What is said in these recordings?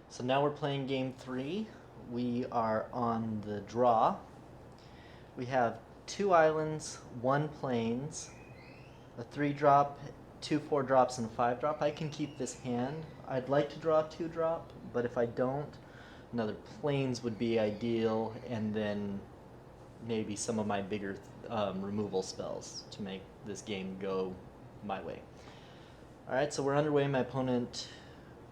So now we're playing game 3. We are on the draw. We have 2 islands, 1 plains, a 3-drop, 2 4-drops, and a 5-drop. I can keep this hand. I'd like to draw a 2-drop, but if I don't, another plains would be ideal, and then maybe some of my bigger removal spells to make this game go my way. Alright, so we're underway. My opponent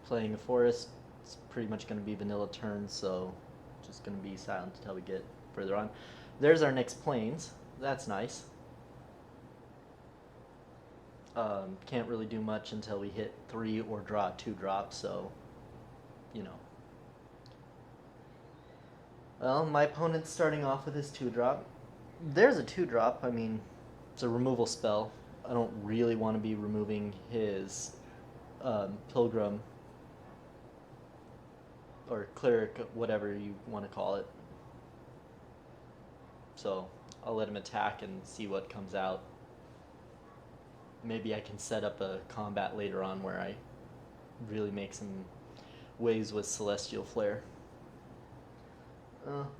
playing a forest. It's pretty much going to be vanilla turn, so just going to be silent until we get further on. There's our next plains. That's nice. Can't really do much until we hit 3 or draw 2 drops, so, you know. Well, my opponent's starting off with his 2-drop. There's a 2-drop. I mean, it's a removal spell. I don't really want to be removing his Pilgrim or Cleric, whatever you want to call it. So I'll let him attack and see what comes out. Maybe I can set up a combat later on where I really make some waves with Celestial Flare.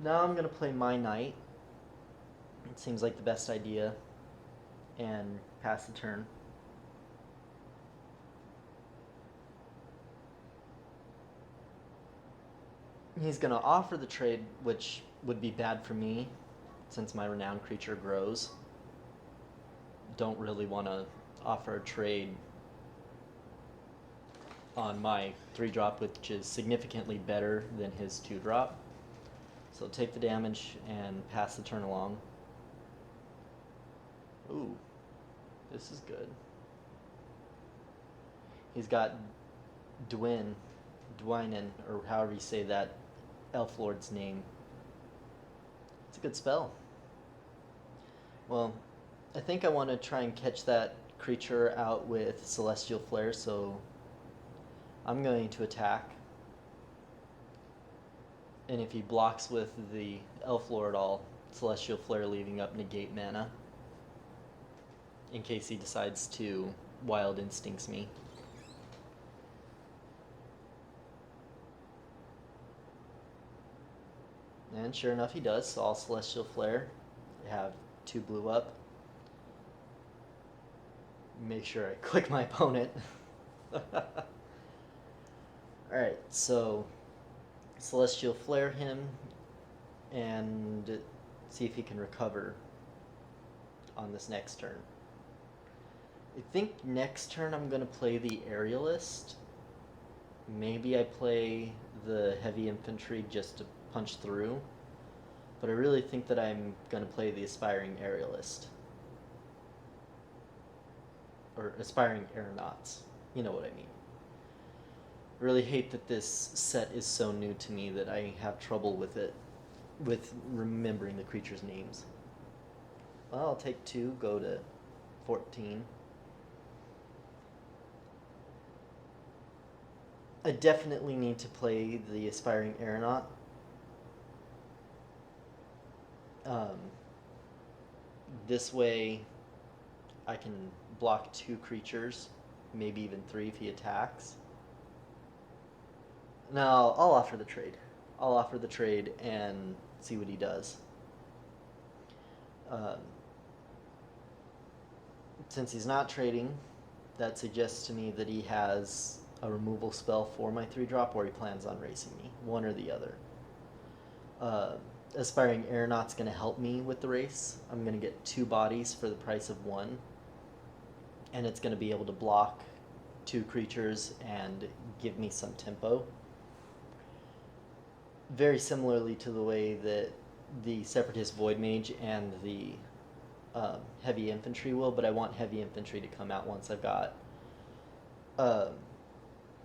Now I'm going to play my knight. It seems like the best idea. And pass the turn. He's going to offer the trade, which would be bad for me since my renowned creature grows. Don't really want to offer a trade on my 3-drop, which is significantly better than his 2-drop. So take the damage and pass the turn along. Ooh, this is good. He's got Dwynen, or however you say that elf lord's name. It's a good spell. Well, I think I want to try and catch that creature out with Celestial Flare, so I'm going to attack. And if he blocks with the Elf Lord, I'll Celestial Flare, leaving up negate mana in case he decides to Wild Instincts me. And sure enough he does, so I'll Celestial Flare. I have 2 blue up. Make sure I click my opponent. Alright, so Celestial Flare him and see if he can recover on this next turn. I think next turn I'm going to play the Aerialist. Maybe I play the Heavy Infantry just to punch through, but I really think that I'm going to play the Aspiring Aerialist. Or Aspiring Aeronauts. You know what I mean. I really hate that this set is so new to me that I have trouble with it, with remembering the creatures' names. Well, I'll take 2, go to 14. I definitely need to play the Aspiring Aeronaut. This way I can block 2 creatures, maybe even 3 if he attacks. No, I'll offer the trade. I'll offer the trade and see what he does. Since he's not trading, that suggests to me that he has a removal spell for my 3-drop, or he plans on racing me. One or the other. Aspiring Aeronaut's going to help me with the race. I'm going to get 2 bodies for the price of 1. And it's going to be able to block 2 creatures and give me some tempo. Very similarly to the way that the Separatist Void Mage and the Heavy Infantry will, but I want Heavy Infantry to come out once I've got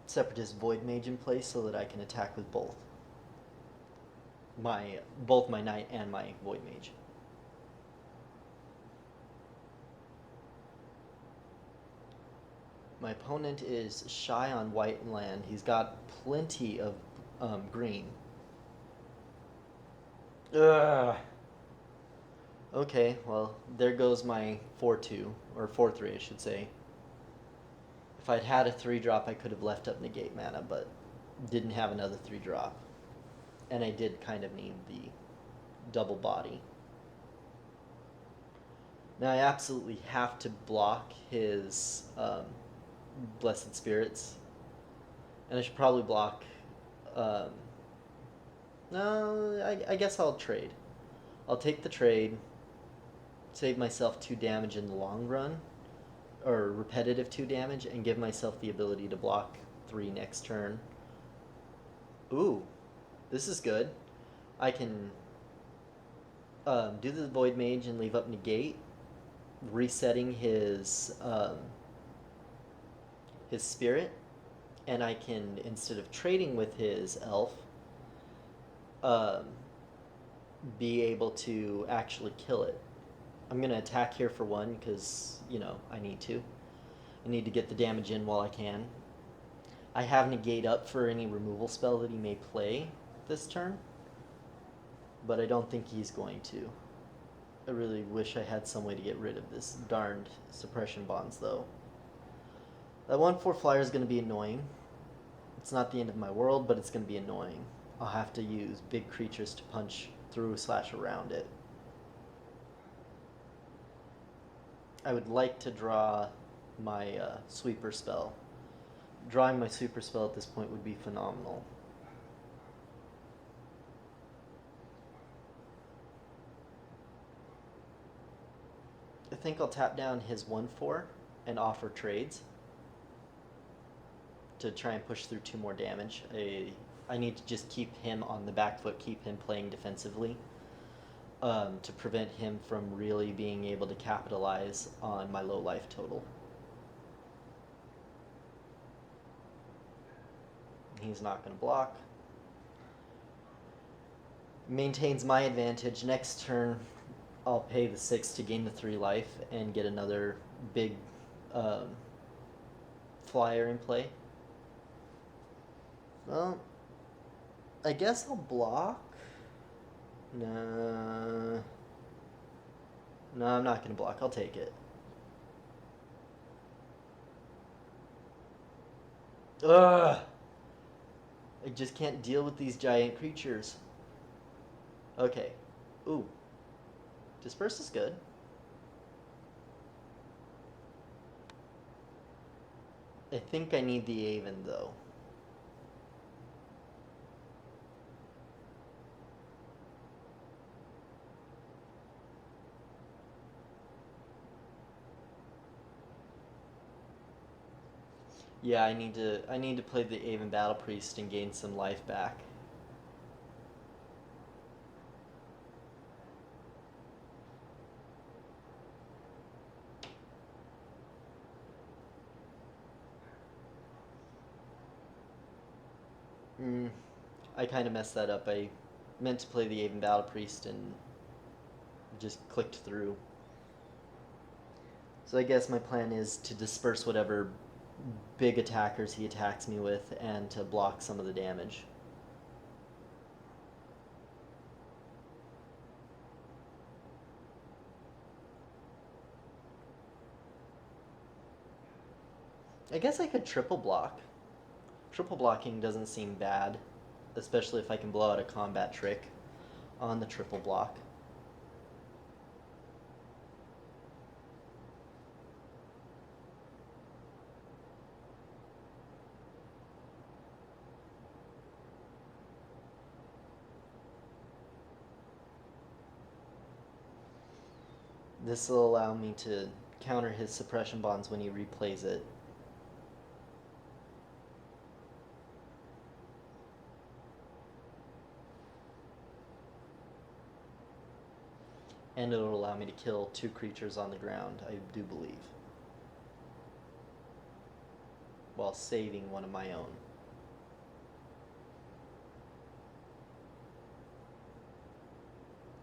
Separatist Void Mage in place so that I can attack with both my Knight and my Void Mage. My opponent is shy on white land. He's got plenty of green. Ugh. Okay, well, there goes my 4-2, or 4-3, I should say. If I'd had a 3-drop, I could have left up negate mana, but didn't have another 3-drop. And I did kind of need the double body. Now I absolutely have to block his Blessed Spirits. And I should probably block... no, I guess I'll trade. I'll take the trade, save myself 2 damage in the long run, or repetitive 2 damage, and give myself the ability to block 3 next turn. Ooh, this is good. I can do the Void Mage and leave up negate, resetting his spirit, and I can, instead of trading with his elf, be able to actually kill it. I'm going to attack here for 1 because, you know, I need to. I need to get the damage in while I can. I have negate up for any removal spell that he may play this turn, but I don't think he's going to. I really wish I had some way to get rid of this darned suppression bonds, though. That 1/4 flyer is going to be annoying. It's not the end of my world, but it's going to be annoying. I'll have to use big creatures to punch through / around it. I would like to draw my sweeper spell. Drawing my sweeper spell at this point would be phenomenal. I think I'll tap down his 1/4 and offer trades to try and push through 2 more damage. I need to just keep him on the back foot, keep him playing defensively, to prevent him from really being able to capitalize on my low life total. He's not going to block. Maintains my advantage. Next turn, I'll pay the 6 to gain the 3 life and get another big flyer in play. Well, I guess I'll block. No, I'm not going to block. I'll take it. Ugh! I just can't deal with these giant creatures. Okay. Ooh. Disperse is good. I think I need the Aven, though. Yeah, I need to play the Aven Battle Priest and gain some life back. I kind of messed that up. I meant to play the Aven Battle Priest and just clicked through. So I guess my plan is to disperse whatever big attackers he attacks me with and to block some of the damage. I guess I could triple block. Triple blocking doesn't seem bad, especially if I can blow out a combat trick on the triple block. This will allow me to counter his suppression bonds when he replays it. And it'll allow me to kill 2 creatures on the ground, I do believe, while saving one of my own.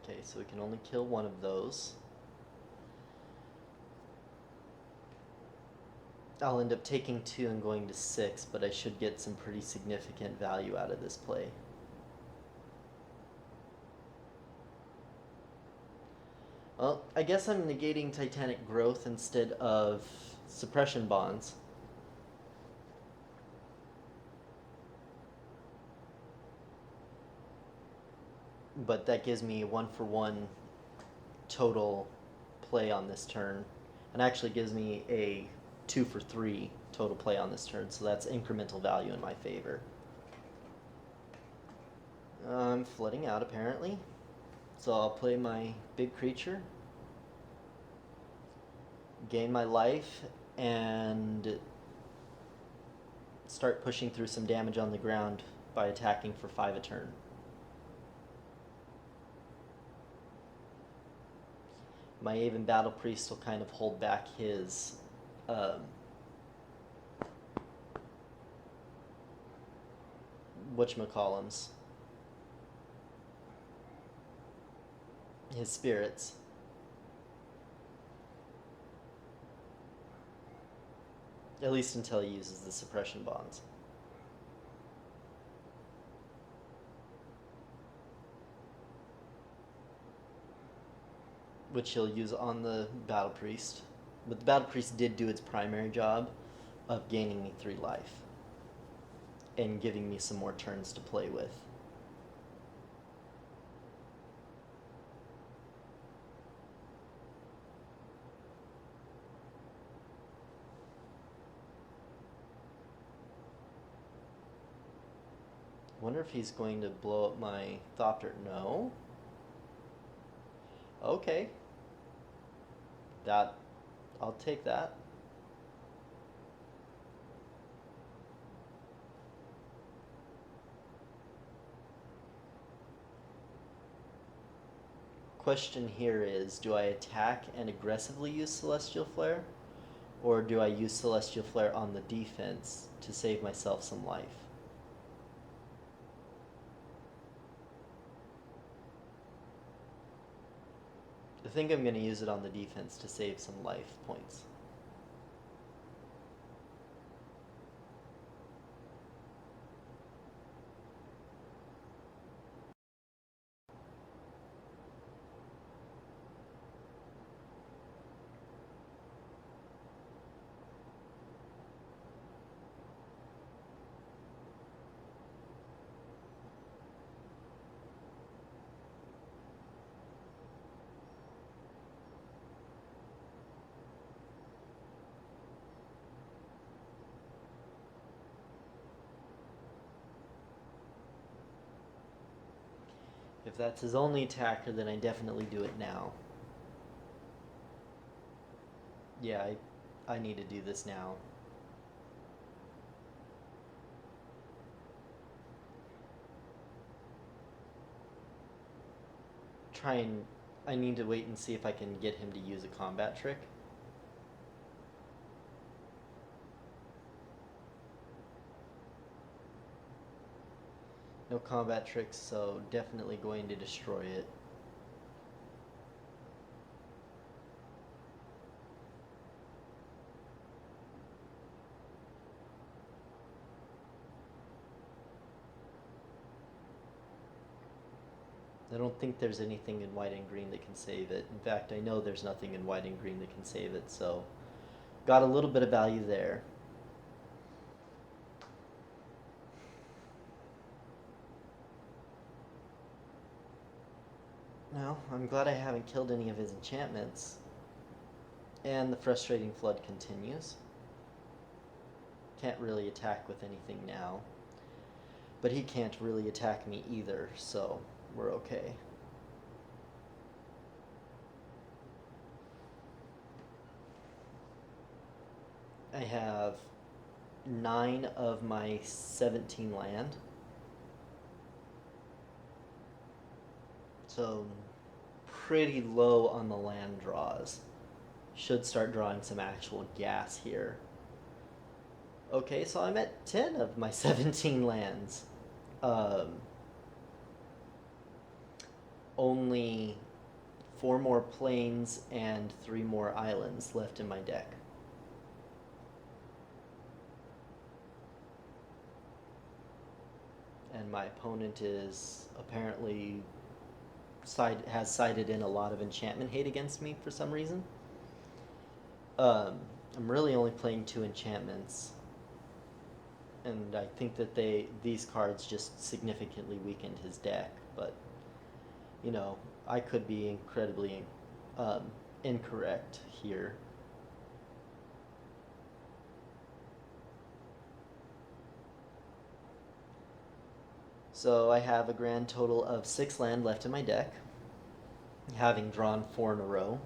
Okay, so we can only kill one of those. I'll end up taking 2 and going to 6, but I should get some pretty significant value out of this play. Well, I guess I'm negating Titanic growth instead of suppression bonds. But that gives me 1-for-1 total play on this turn, and actually gives me a 2-for-3 total play on this turn, so that's incremental value in my favor. I'm flooding out apparently, so I'll play my big creature, gain my life, and start pushing through some damage on the ground by attacking for 5 a turn. My Aven Battle Priest will kind of hold back his whatchamacallums, his spirits. At least until he uses the suppression bonds. Which he'll use on the Battle Priest. But the Battle Priest did do its primary job of gaining me 3 life and giving me some more turns to play with. Wonder if he's going to blow up my Thopter. No. Okay. I'll take that. Question here is, do I attack and aggressively use Celestial Flare? Or do I use Celestial Flare on the defense to save myself some life? I think I'm going to use it on the defense to save some life points. If that's his only attacker, then I definitely do it now. Yeah, I need to do this now. I need to wait and see if I can get him to use a combat trick. No combat tricks, so definitely going to destroy it. I don't think there's anything in white and green that can save it. In fact, I know there's nothing in white and green that can save it, so got a little bit of value there. Well, I'm glad I haven't killed any of his enchantments. And the frustrating flood continues. Can't really attack with anything now. But he can't really attack me either, so we're okay. I have 9 of my 17 land. So pretty low on the land draws. Should start drawing some actual gas here. Okay, so I'm at 10 of my 17 lands. Only 4 more plains and 3 more islands left in my deck. And my opponent is apparently has sided in a lot of enchantment hate against me for some reason. I'm really only playing 2 enchantments, and I think that these cards just significantly weakened his deck, but you know, I could be incredibly incorrect here. So I have a grand total of 6 land left in my deck, having drawn 4 in a row.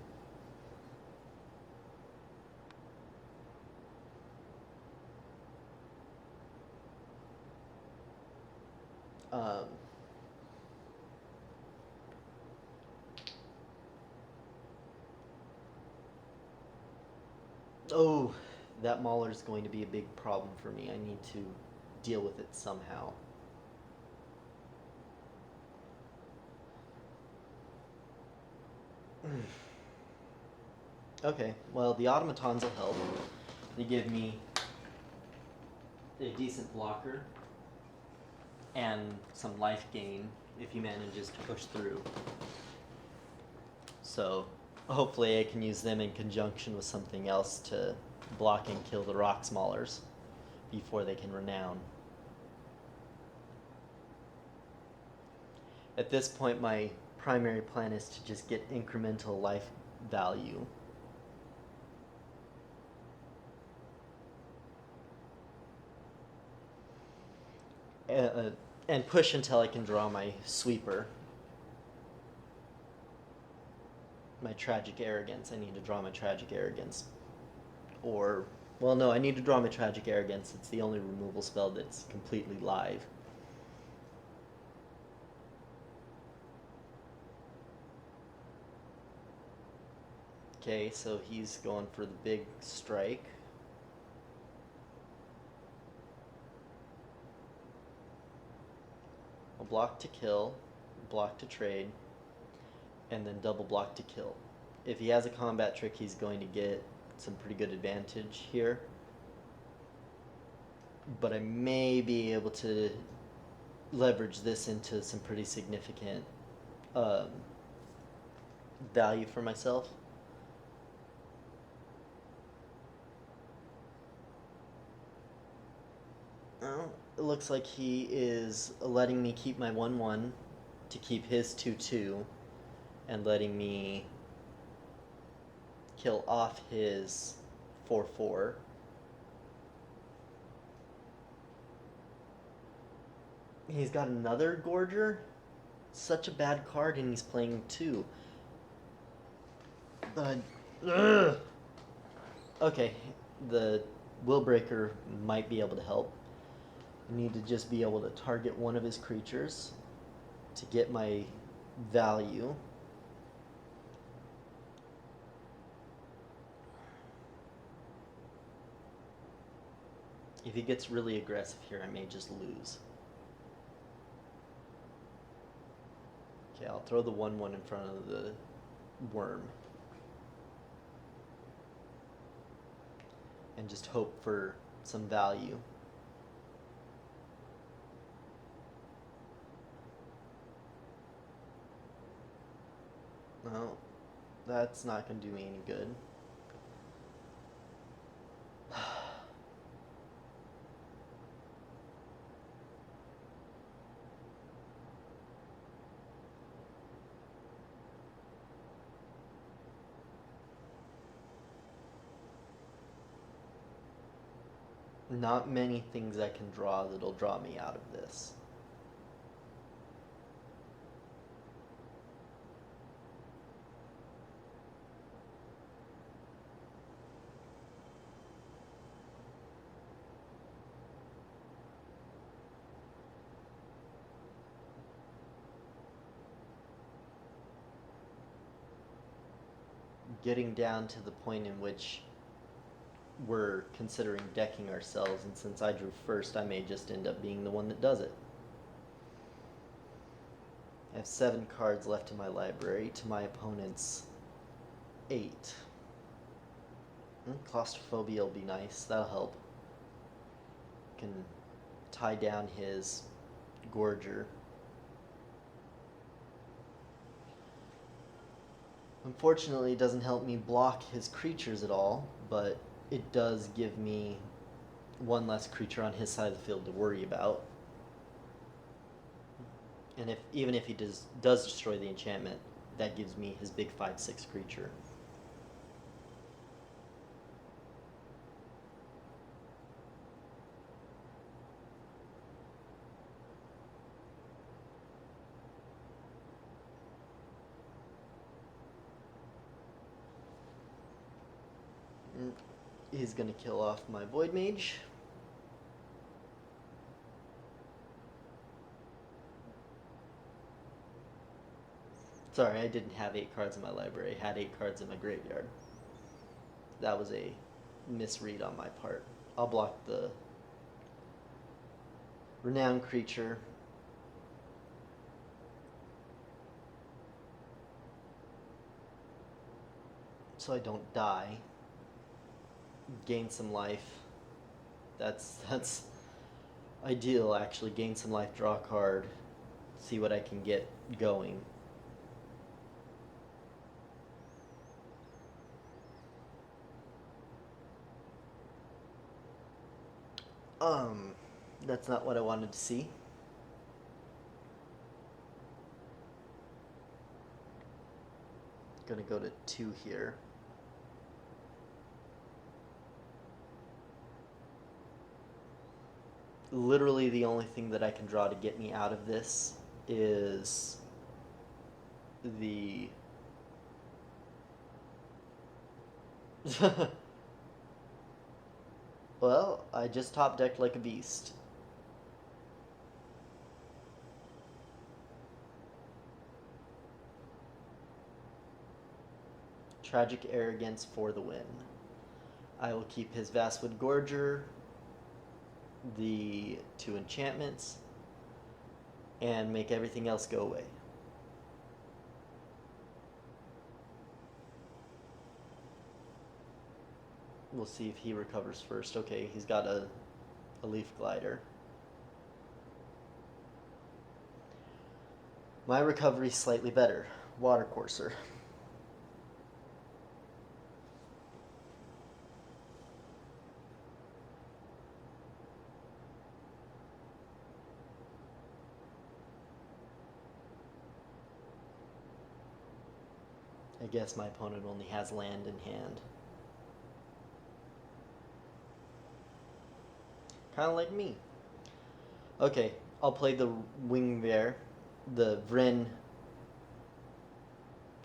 Oh, that Mauler is going to be a big problem for me. I need to deal with it somehow. Okay, well, the automatons will help. They give me a decent blocker and some life gain if he manages to push through. So hopefully I can use them in conjunction with something else to block and kill the rock maulers before they can renown. At this point, my primary plan is to just get incremental life value. And push until I can draw my sweeper. My tragic arrogance. I need to draw my tragic arrogance. Or, well, no, I need to draw my tragic arrogance. It's the only removal spell that's completely live. Okay, so he's going for the big strike. A block to kill, block to trade, and then double block to kill. If he has a combat trick, he's going to get some pretty good advantage here. But I may be able to leverage this into some pretty significant value for myself. Well, it looks like he is letting me keep my 1/1 to keep his 2/2 and letting me kill off his 4/4. He's got another Gorger. Such a bad card, and he's playing 2. But okay, the Willbreaker might be able to help. I need to just be able to target one of his creatures to get my value. If he gets really aggressive here, I may just lose. Okay, I'll throw the 1/1 in front of the worm. And just hope for some value. No, that's not going to do me any good. Not many things I can draw that'll draw me out of this. Getting down to the point in which we're considering decking ourselves, and since I drew first, I may just end up being the one that does it. I have 7 cards left in my library to my opponent's 8. Claustrophobia will be nice, that'll help. Can tie down his Gorger. Unfortunately, it doesn't help me block his creatures at all, but it does give me one less creature on his side of the field to worry about. And even if he does destroy the enchantment, that gives me his big 5/6 creature. He's gonna kill off my Void Mage. Sorry, I didn't have 8 cards in my library. I had 8 cards in my graveyard. That was a misread on my part. I'll block the Renowned Creature. So I don't die. Gain some life. That's ideal, actually. Gain some life, draw a card, see what I can get going. That's not what I wanted to see. Gonna go to 2 here. Literally the only thing that I can draw to get me out of this is the well, I just top decked like a beast. Tragic Arrogance for the win. I will keep his Vastwood Gorger, the 2 enchantments, and make everything else go away. We'll see if he recovers first. Okay, he's got a Leaf Glider. My recovery's slightly better. Watercourser. I guess my opponent only has land in hand. Kind of like me. Okay, I'll play the Wing Bear, the Vren.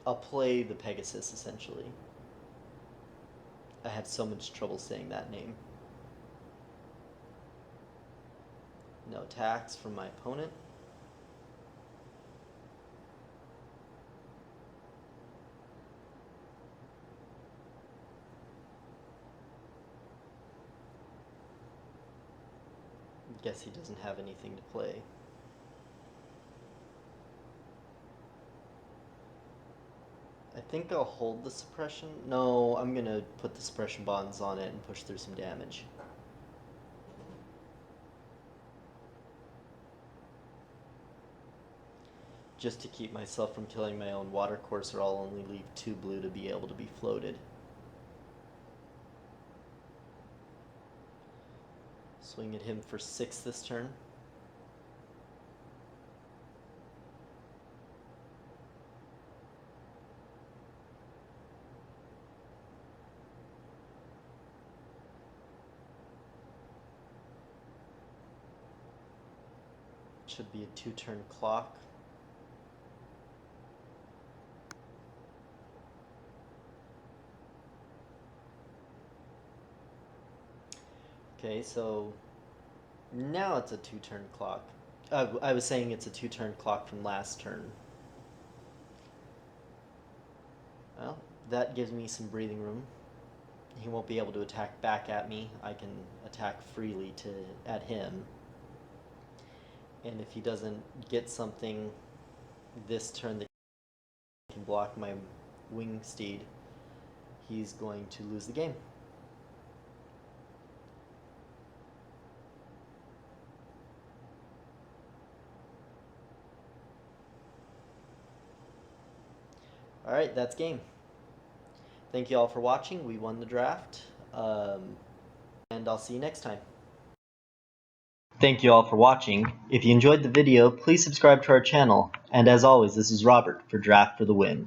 I'll play the Pegasus, essentially. I have so much trouble saying that name. No attacks from my opponent. Guess he doesn't have anything to play. I think I'll hold the suppression. No, I'm gonna put the suppression bonds on it and push through some damage. Just to keep myself from killing my own Watercourser, I'll only leave 2 blue to be able to be floated. Swing at him for 6 this turn. Should be a 2-turn clock. Okay, so now it's a 2-turn clock. I was saying it's a 2-turn clock from last turn. Well, that gives me some breathing room. He won't be able to attack back at me. I can attack freely at him. And if he doesn't get something this turn that can block my Wing Steed, he's going to lose the game. Alright. Alright, that's game. Thank you all for watching. We won the draft. And I'll see you next time. Thank you all for watching. If you enjoyed the video, please subscribe to our channel. And as always, this is Robert for Draft for the Win.